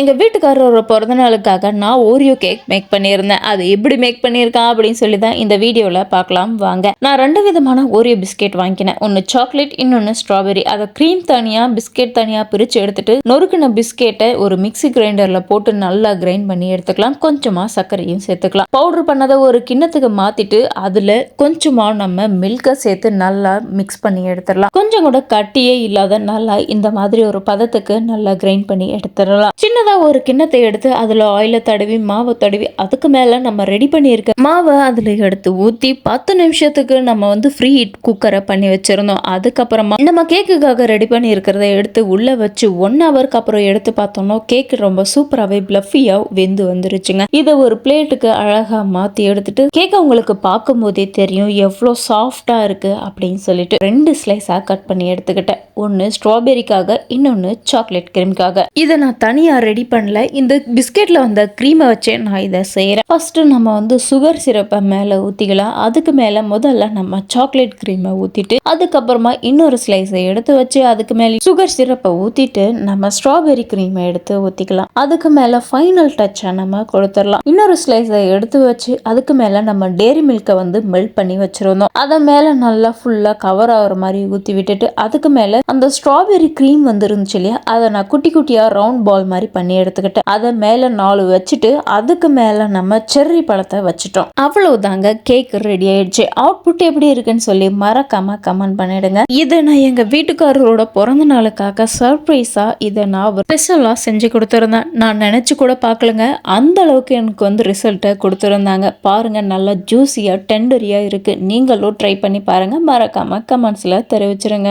எங்க வீட்டுக்காரரோட பிறந்த நாளுக்காக நான் ஓரியோ கேக் மேக் பண்ணியிருந்தேன். அது எப்படி மேக் பண்ணியிருக்கா அப்படின்னு சொல்லி தான் இந்த வீடியோல பார்க்கலாம் வாங்க. நான் 2 விதமான ஓரியோ பிஸ்கெட் வாங்கினேன். ஒன்னு சாக்லேட், இன்னொன்னு ஸ்ட்ராபெரி. அதை கிரீம் தனியா பிஸ்கெட் தனியா பிரிச்சு எடுத்துட்டு நொறுக்குன பிஸ்கெட்டை ஒரு மிக்ஸி கிரைண்டர்ல போட்டு நல்லா கிரைண்ட் பண்ணி எடுத்துக்கலாம். கொஞ்சமா சர்க்கரையும் சேர்த்துக்கலாம். பவுடர் பண்ணதை ஒரு கிண்ணத்துக்கு மாத்திட்டு அதுல கொஞ்சமா நம்ம மில்கை சேர்த்து நல்லா மிக்ஸ் பண்ணி எடுத்துடலாம். கொஞ்சம் கூட கட்டியே இல்லாத நல்லா இந்த மாதிரி ஒரு பதத்துக்கு நல்லா கிரைண்ட் பண்ணி எடுத்துடலாம். சின்னதா ஒரு கிண்ணத்தை எடுத்து அதுல ஆயில தடவி மாவை தடவி அதுக்கு மேல நம்ம ரெடி பண்ணியிருக்க மாவை அதுல எடுத்து ஊத்தி 10 நிமிஷத்துக்கு நம்ம ஃப்ரீ ஹீட் குக்கரை பண்ணி வச்சிருந்தோம். அதுக்கப்புறமா நம்ம கேக்குக்காக ரெடி பண்ணி இருக்கிறத எடுத்து உள்ள வச்சு 1 ஹவருக்கு அப்புறம் எடுத்து பார்த்தோம்னா கேக் ரொம்ப சூப்பராகவே பிளஃபியா வெந்து வந்துருச்சுங்க. இதை ஒரு பிளேட்டுக்கு அழகா மாத்தி எடுத்துட்டு கேக்க உங்களுக்கு பார்க்கும் போதே தெரியும் எவ்வளோ சாஃப்டா இருக்கு அப்படின்னு சொல்லிட்டு 2 ஸ்லைஸா கட் பண்ணி எடுத்துக்கிட்டேன். ஒன்னு ஸ்ட்ராபெரிக்காக, இன்னொன்னு சாக்லேட் கிரீம்காக. இதை நான் தனியா ரெடி பண்ணல. இந்த பிஸ்கெட்ல வந்த கிரீமை வச்சே நான் இதை செய்யறேன். ஃபர்ஸ்ட் நம்ம சுகர் சிரப்பை மேல ஊத்திக்கலாம். அதுக்கு மேல முதல்ல நம்ம சாக்லேட் கிரீமை ஊத்திட்டு அதுக்கப்புறமா இன்னொரு ஸ்லைஸை எடுத்து வச்சு அதுக்கு மேல சுகர் சிரப்பை ஊத்திட்டு நம்ம ஸ்ட்ராபெரி கிரீமை எடுத்து ஊத்திக்கலாம். அதுக்கு மேல ஃபைனல் டச்சா நம்ம கொடுத்துடலாம். இன்னொரு ஸ்லைஸை எடுத்து வச்சு அதுக்கு மேல நம்ம டேரி மில்கை மெல்ட் பண்ணி வச்சிருந்தோம். அதை மேல நல்லா ஃபுல்லா கவர் ஆகுற மாதிரி ஊத்தி விட்டுட்டு அதுக்கு மேல அந்த ஸ்ட்ராபெரி கிரீம் இருந்துச்சு இல்லையா, அதை நான் குட்டி குட்டியா ரவுண்ட் பால் மாதிரி பண்ணி எடுத்துக்கிட்டேன். அதை மேல 4 வச்சுட்டு அதுக்கு மேல நம்ம செர்ரி பழத்தை வச்சுட்டோம். அவ்வளவுதாங்க, கேக் ரெடி ஆயிடுச்சு. அவுட்புட் எப்படி இருக்குன்னு சொல்லி மறக்காம கமெண்ட் பண்ணிடுங்க. இதை நான் எங்க வீட்டுக்காரரோட பிறந்த நாளுக்காக சர்ப்ரைஸா இதை நான் ஸ்பெஷலா செஞ்சு கொடுத்துருந்தேன். நான் நினைச்சு கூட பார்க்கலங்க அந்த அளவுக்கு எனக்கு ரிசல்ட்டை கொடுத்துருந்தாங்க. பாருங்க, நல்லா ஜூஸியா டெண்டரியா இருக்கு. நீங்களும் ட்ரை பண்ணி பாருங்க. மறக்காம கமெண்ட்ஸ்ல தெரிவிச்சிருங்க.